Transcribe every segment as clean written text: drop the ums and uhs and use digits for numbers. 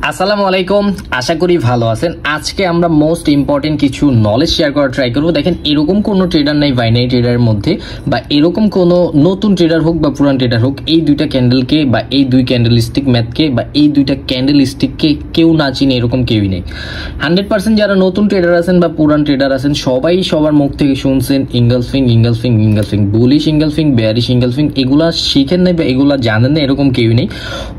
আসসালামু আলাইকুম, আশা করি ভালো আছেন। আজকে আমরা মোস্ট ইম্পর্টেন্ট কিছু নলেজ শেয়ার করার ট্রাই করবো। দেখেন, এরকম কোনো ট্রেডার নাই বাইনারি ট্রেডারের মধ্যে, বা এরকম কোনো নতুন ট্রেডার হোক বা পুরান ট্রেডার হোক, এই দুইটা ক্যান্ডেলকে বা এই দুই ক্যান্ডেলস্টিক ম্যাথকে বা এই দুইটা ক্যান্ডেলস্টিককে কেউ না চিনে, এরকম কেউই নেই। 100% যারা নতুন ট্রেডার আছেন বা পুরান ট্রেডার আছেন, সবাই সবার মুখ থেকে শুনছেন ইঙ্গলফিং, বুলিশ ইঙ্গলফিং, বেয়ারিশ ইঙ্গলফিং। এগুলা শিখেন নাই বা এগুলা জানেন না, এরকম কেউই নেই।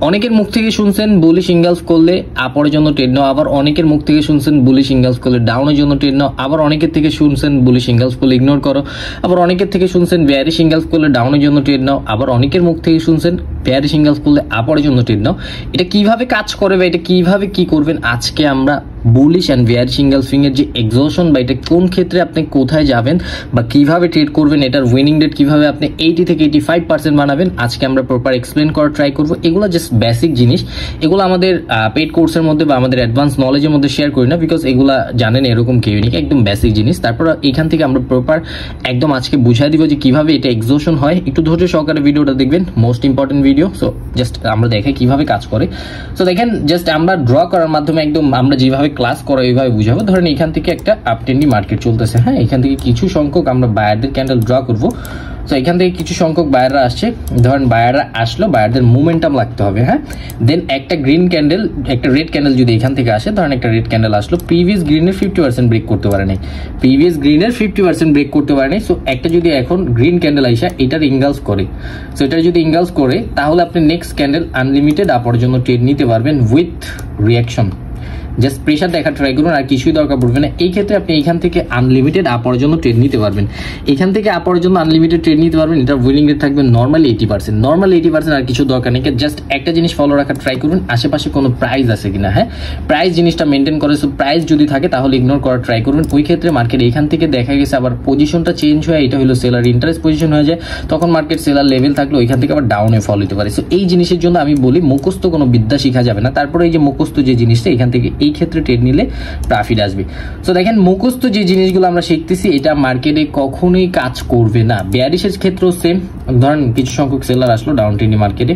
অনেকের মুখ থেকে শুনছেন বুলিশ ইঙ্গলফ করলে আপরের জন্য ট্রেড নাও, আবার অনেকের মুখ থেকে শুনছেন বুলিশ ইঙ্গলফ করলে ডাউনের জন্য ট্রেড নাও, আবার অনেকের থেকে শুনছেন বুলিশ ইঙ্গলফ করলে ইগনোর করো, আবার অনেকের থেকে শুনছেন বেয়ারিশ ইঙ্গলফ করলে ডাউনের জন্য ট্রেড নাও, আবার অনেকের মুখ থেকে শুনছেন বেয়ারিশ ইঙ্গলফ করলে আপরের জন্য ট্রেড নাও। এটা কিভাবে কাজ করে বা এটা কিভাবে কি করবেন, আজকে আমরা বুলিশ অ্যান্ড বেয়ারিশ ইঙ্গলফিং এর যে এক্সহশন বা এটা কোন ক্ষেত্রে আপনি কোথায় যাবেন বা কিভাবে ট্রেড করবেন, এটার উইনিং রেট কিভাবে আপনি 80 থেকে 85% বানাবেন, আজকে আমরা প্রপার এক্সপ্লেন করার ট্রাই করবো। এগুলো জাস্ট বেসিক জিনিস, এগুলো আমাদের পেড কোর্সের মধ্যে বা আমাদের অ্যাডভান্স নলেজের মধ্যে শেয়ার করি না, বিকজ এগুলা জানেন এরকম কেউ নেই, একদম বেসিক জিনিস। তারপর এখান থেকে আমরা প্রপার একদম আজকে বুঝাই দিব যে কিভাবে এটা এক্সহশন হয়। একটু ধৈর্য সহকারে ভিডিওটা দেখবেন, most important video. So just আমরা দেখাই কিভাবে কাজ করে। সো দেখেন, জাস্ট আমরা ড্র করার মাধ্যমে একদম আমরা যেভাবে ক্লাস করা এইভাবে বুঝাবো। ধরেন এখান থেকে একটা আপট্রেন্ডি মার্কেট চলতেছে, হ্যাঁ, এখান থেকে কিছু সংখ্যক আমরা বায়ারদের ক্যান্ডেল ড্র করবো। তো এখান থেকে কিছু সংখ্যক বায়াররা আসছে, ধরেন বায়াররা আসলো, বায়ারদের মোমেন্টাম লাগতে হবে, হ্যাঁ। দেন একটা গ্রিন ক্যান্ডেল, একটা রেড ক্যান্ডেল যদি এখান থেকে আসে, ধরেন একটা রেড ক্যান্ডেল আসলো, প্রিভিয়াস গ্রিনের 50% ব্রেক করতে পারে নাই, প্রিভিয়াস গ্রিনের 50% ব্রেক করতে পারে নাই। সো একটা যদি এখন গ্রিন ক্যান্ডেল আইসা এটার ইঙ্গালস করে, সো এটা যদি ইঙ্গালস করে, তাহলে আপনি নেক্সট ক্যান্ডেল আনলিমিটেড আপর জন্য ট্রেড নিতে পারবেন উইথ রিয়াকশন। জাস্ট প্রেশার দেখা ট্রাই করুন, আর কিছুই দরকার পড়বে না। এই ক্ষেত্রে আপনি এখান থেকে আনলিমিটেড আপর জন্য ট্রেড নিতে পারবেন, এখান থেকে আপর জন্য আনলিমিটেড ট্রেড নিতে পারবেন। এটা উইনিং রেট থাকবে নর্মালি 80%, নর্মালি 80%, আর কিছু দরকার নেই। জাস্ট একটা জিনিস ফলো রাখার ট্রাই করুন, আশেপাশে কোনো প্রাইস আছে কিনা, হ্যাঁ, প্রাইস জিনিসটা মেনটেন করে। সো প্রাইস যদি থাকে তাহলে ইগনোর করার ট্রাই করুন। ওই ক্ষেত্রে মার্কেট এখান থেকে দেখা গেছে আবার পজিশনটা চেঞ্জ হয়ে এটা হলো সেলার ইন্টারেস্ট পজিশন হয়ে যায়, তখন মার্কেট সেলার লেভেল থাকলে ওইখান থেকে আবার ডাউনে ফল হতে পারে। সো এই জিনিসের জন্য আমি বলি মুখস্থ কোনো বিদ্যা শেখা যাবে না। তারপরে এই যে মুখস্থ যে জিনিসটা, এখান থেকে এই ক্ষেত্রে ট্রেড নিলে প্রফিট আসবে। সো দেখেন, মুখস্থ যে জিনিসগুলো আমরা শিখতেছি এটা মার্কেটে কখনোই কাজ করবে না। বেয়ারিশের ক্ষেত্রেও সেম। ধরেন কিছু সংখ্যক সেলার আসলো ডাউন ট্রেন্ডি মার্কেটে,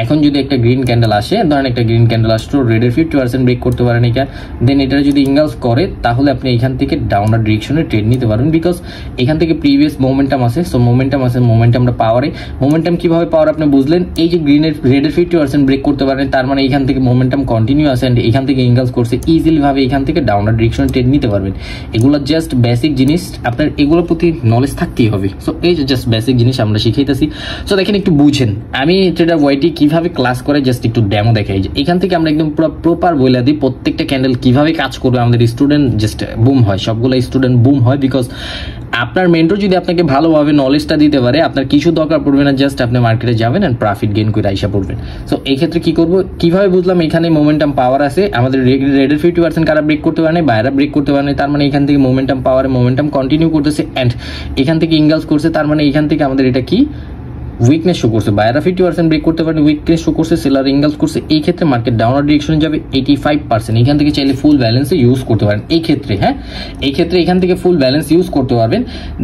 এখন যদি একটা গ্রিন ক্যান্ডেল আসে, ধরেন একটা গ্রিন ক্যান্ডেল আসলো, রেডের 50% ব্রেক করতে পারেন এটা, দেন এটা যদি ইঙ্গালস করে, তাহলে আপনি এখান থেকে ডাউনার ডিরেকশনে ট্রেড নিতে পারবেন, বিকজ এখান থেকে প্রিভিয়াস মোমেন্টাম আছে। সো মোমেন্টাম আছে, মোমেন্টামটা পাওয়ারে, মোমেন্টাম কিভাবে পাওয়ার আপনি বুঝলেন, এই যে রেডের 50% ব্রেক করতে পারেন, তার মানে এখান থেকে মোমেন্টাম কন্টিনিউ আছে, এন্ড এখান থেকে ইঙ্গালস করছে, ইজিলি ভাবে এখান থেকে ডাউনার ডিরেকশনে ট্রেড নিতে পারবেন। এগুলো জাস্ট বেসিক জিনিস, আপনার এগুলোর প্রতি নলেজ থাকতেই হবে। সো এই যে জাস্ট বেসিক জিনিস আমরা শিখাইতেছি। সো দেখেন, একটু বুঝেন আমি ট্রেডার ওয়াইটি কিভাবে ক্লাস করে, জাস্ট একটু ডেমো দেখাই। যে এখান থেকে আমরা একদম পুরো প্রপার বলে দিই প্রত্যেকটা ক্যান্ডেল কিভাবে কাজ করবে। আমাদের স্টুডেন্ট জাস্ট বুম হয়, সবগুলো স্টুডেন্ট বুম হয়, বিকজ আপনার মেন্টর যদি আপনাকে ভালোভাবে নলেজটা দিতে পারে, আপনার কিছু দরকার পড়বে না, জাস্ট আপনি মার্কেটে যাবেন এন্ড প্রফিট গেইন করে আইসা পড়বেন। সো এই ক্ষেত্রে কি করবো, কিভাবে বুঝলাম, এখানে মোমেন্টাম পাওয়ার আছে, আমাদের রেডের 50% কারা ব্রেক করতে পারে না, বাইরে ব্রেক করতে পারে না, তার মানে এখান থেকে মোমেন্টাম পাওয়ারে মোমেন্টাম কন্টিনিউ করতেছে, এন্ড এখান থেকে ইঙ্গালস করছে, তার মানে এখান থেকে আমাদের এটা কি উইকনেস শো করছে, বাইরা 50% ব্রেক করতে পারেন, উইকনেস শো করছে, সেলার ইঙ্গালস করছে। এই ক্ষেত্রে মার্কেট ডাউনার ডিরেকশনে যাবে 85%। এখান থেকে চাইলে ফুল ব্যালেন্সে ইউজ করতে পারেন এই ক্ষেত্রে, হ্যাঁ, এই ক্ষেত্রে এখান থেকে ফুল ব্যালেন্স ইউজ করতে পারবেন।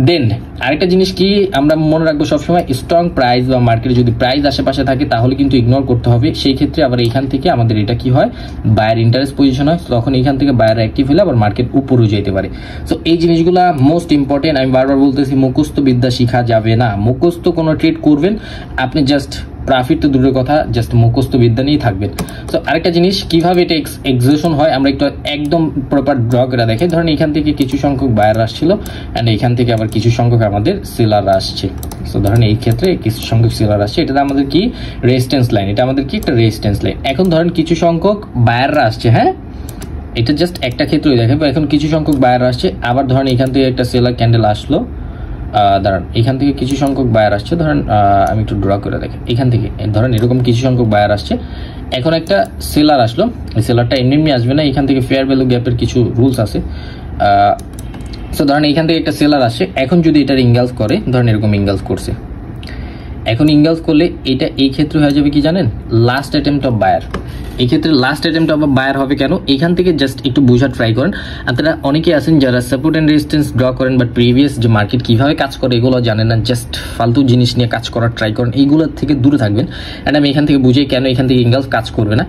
দেন আরেকটা জিনিস কি আমরা মনে রাখবো সবসময়, স্ট্রং প্রাইস বা মার্কেটে যদি প্রাইস আশেপাশে থাকে তাহলে কিন্তু ইগনোর করতে হবে। সেই ক্ষেত্রে আবার এখান থেকে আমাদের এটা কি হয়, বায়ার ইন্টারেস্ট পজিশন হয়, তখন এখান থেকে বায়ার অ্যাক্টিভ হলে আবার মার্কেট উপরেও যেতে পারে। সো এই জিনিসগুলো মোস্ট ইম্পর্টেন্ট। আমি বারবার বলতেছি, মুখস্থ বিদ্যা শিখা যাবে না। মুখস্থ কোনো ট্রেড করবেন আপনি, জাস্ট প্রফিট তো দূরের কথা, জাস্ট মুখস্থ বিদ্যা নিয়ে থাকবেন। তো আরেকটা জিনিস, কিভাবে এটা এক্সিকিউশন হয় আমরা একটু একদম প্রপার ড্র করে দেখে। ধরেন এখান থেকে কিছু সংখ্যক বায়ার আসছিল, এন্ড এখান থেকে আবার কিছু সংখ্যক আমাদের সেলার আসছে। সো ধরেন এই ক্ষেত্রে কিছু সংখ্যক সেলার আসছে, এটা আমাদের কি রেজিস্ট্যান্স লাইন, এটা আমাদের কি একটা রেজিস্ট্যান্স লাইন। এখন ধরেন কিছু সংখ্যক বায়াররা আসছে, হ্যাঁ, এটা জাস্ট একটা ক্ষেত্রেই দেখাবো। এখন কিছু সংখ্যক বায়ার আসছে, আবার ধরেন এখান থেকে একটা সেলার ক্যান্ডেল আসলো, দাঁড়ান এখান থেকে কিছু সংখ্যক বায়ার আসছে, ধরেন আমি একটু ড্র করে দেখি, এখান থেকে ধরেন এরকম কিছু সংখ্যক বায়ার আসছে, এখন একটা সেলার আসলো, এই সেলারটা এমনি আসবে না, এখান থেকে ফেয়ার ভ্যালু গ্যাপের কিছু রুলস আছে। সো ধরেন এখান থেকে একটা সেলার আসে, এখন যদি এটার ইঙ্গালস করে, ধরেন এরকম ইঙ্গালস করছে, এখন ইঙ্গালস করলে এটা এই ক্ষেত্রে হয়ে যাবে কি জানেন, লাস্ট অ্যাটেম্পট অফ বায়ার। এই ক্ষেত্রে লাস্ট অ্যাটেম্পট অফ বায়ার হবে কেন, এখান থেকে জাস্ট একটু বোঝার ট্রাই করেন। আপনারা অনেকে আছেন যারা সাপোর্ট এন্ড রেজিস্ট্যান্স ড্র করেন, বাট প্রিভিয়াস যে মার্কেট কিভাবে কাজ করে এগুলো জানেন না, জাস্ট ফালতু জিনিস নিয়ে কাজ করার ট্রাই করেন, এইগুলোর থেকে দূরে থাকবেন। অ্যান্ড আমি এখান থেকে বুঝে কেন এখান থেকে ইঙ্গালস কাজ করবে না।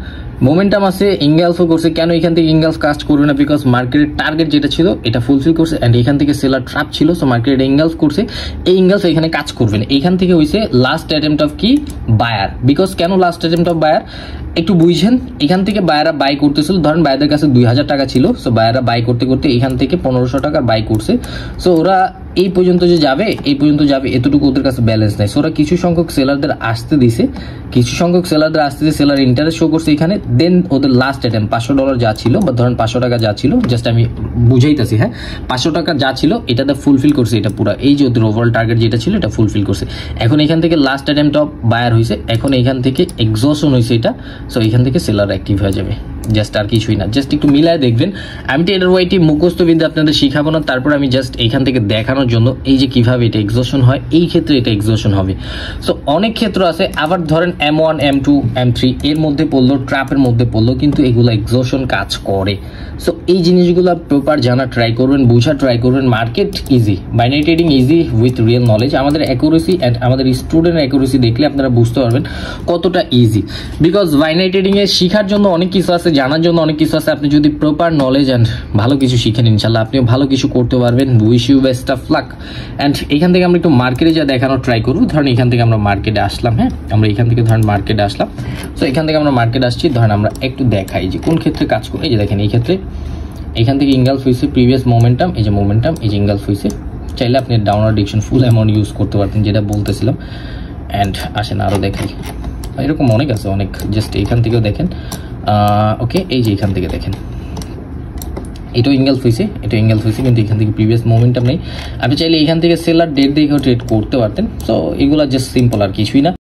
মোমেন্টাম আছে, ইনগালফও করছে। কেন এখান থেকে ইনগালফ কাস্ট করবে না? বিকজ মার্কেটের টার্গেট যেটা ছিল এটা ফুলফিল করছে অ্যান্ড এখান থেকে সেলার ট্র্যাপ ছিল, সো মার্কেটে ইনগালফ করছে। এই ইনগালফ এখানে কাজ করবে না। এখান থেকে হইছে লাস্ট অ্যাটেম্পট অফ কি বায়ার। বিকজ কেন লাস্ট অ্যাটেম্পট অফ বায়ার একটু বুঝছেন, এখান থেকে বায়াররা বাই করতেছিল, ধরেন বায়ারদের কাছে 2000 টাকা ছিল, সো বায়াররা বাই করতে করতে এখান থেকে 1500 টাকার বাই করছে। সো ওরা এই পর্যন্ত যে যাবে, এই পর্যন্ত যাবে, এতটুকু ওদের কাছে ব্যালেন্স নাই। সো ওরা কিছু সংখ্যক সেলারদের আসতে দিছে, কিছু সংখ্যক সেলারদের আসতে দিয়ে সেলার ইন্টারেস্ট শো করছে এখানে। দেন ওদের লাস্ট অ্যাটেম্প $500 যা ছিল, বা ধরেন 500 টাকা যা ছিল, জাস্ট আমি বুঝাইতেছি, হ্যাঁ 500 টাকা যা ছিল এটাতে ফুলফিল করছে, এটা পুরো এই যে ওদের ওভারঅল টার্গেট যেটা ছিল এটা ফুলফিল করছে। এখন এখান থেকে লাস্ট অ্যাটেম্পট অফ বায়ার হয়েছে, এখন এখান থেকে এক্সস্টন হয়েছে এটা। সো এখান থেকে সেলার অ্যাক্টিভ হয়ে যাবে, জাস্ট আর কিছুই না। জাস্ট একটু মিলায় দেখবেন, আমি তো এটার ওয়াইটি মুখস্থ বিদ্যা আপনাদের শিখাবো না, তারপর আমি জাস্ট এখান থেকে দেখানোর জন্য এই যে কিভাবে এটা এক্সস্টন হয়, এই ক্ষেত্রে এটা এক্সস্টন হবে। সো অনেক ক্ষেত্র আছে, আবার ধরেন M1 M2 M3 এর মধ্যে পড়লো, ট্র্যাপের মধ্যে পড়লো, কিন্তু এগুলো এক্সস্টন কাজ করে। সো এই জিনিসগুলো প্রপার জানা ট্রাই করবেন, বোঝা ট্রাই করবেন। Market easy, binary trading easy with real knowledge. আমাদের অ্যাকুরেসি অ্যান্ড আমাদের স্টুডেন্ট অ্যাকুরেসি দেখলে আপনারা বুঝতে পারবেন কতটা ইজি। বিকজ বাইনারি ট্রেডিং এ শেখার জন্য অনেক কিছু আছে, জানার জন্য অনেক কিছু আছে। আপনি যদি প্রপার নলেজ অ্যান্ড ভালো কিছু শিখেন, ইনশাল্লাহ আপনিও ভালো কিছু করতে পারবেন। Wish you best of luck. And এখান থেকে আমরা একটু মার্কেটে যা দেখানোর ট্রাই করবো। ধরেন এখান থেকে আমরা মার্কেটে আসলাম, হ্যাঁ আমরা এখান থেকে ধরেন মার্কেটে আসলাম। সো এখান থেকে আমরা মার্কেটে আসছি, ধরেন আমরা একটু দেখাই যে কোন ক্ষেত্রে কাজ করে। এই যে দেখেন, এই ক্ষেত্রে এখান থেকে ইনগালফ হয়েছে, প্রিভিয়াস মোমেন্টাম, এই যে মোমেন্টাম, এই যে ইনগালফ হয়েছে। চাইলে আপনি ডাউনওয়ার্ড ডিরেকশন ফুল অ্যামাউন্ট ইউজ করতে পারতেন, যেটা বলতেছিলাম। অ্যান্ড আসেন আরও দেখাই, এরকম অনেক আছে, অনেক। জাস্ট এইখান থেকেও দেখেন, ওকে এই যে এখান থেকে দেখেন, এটাও ইনগালফ হয়েছে, এটা ইনগালফ হয়েছে, কিন্তু এখান থেকে প্রিভিয়াস মোমেন্টাম নেই। আপনি চাইলে এখান থেকে সেলার ডেট দেখেও ট্রেড করতে পারতেন। সো এগুলো জাস্ট সিম্পল, আর কিছুই না।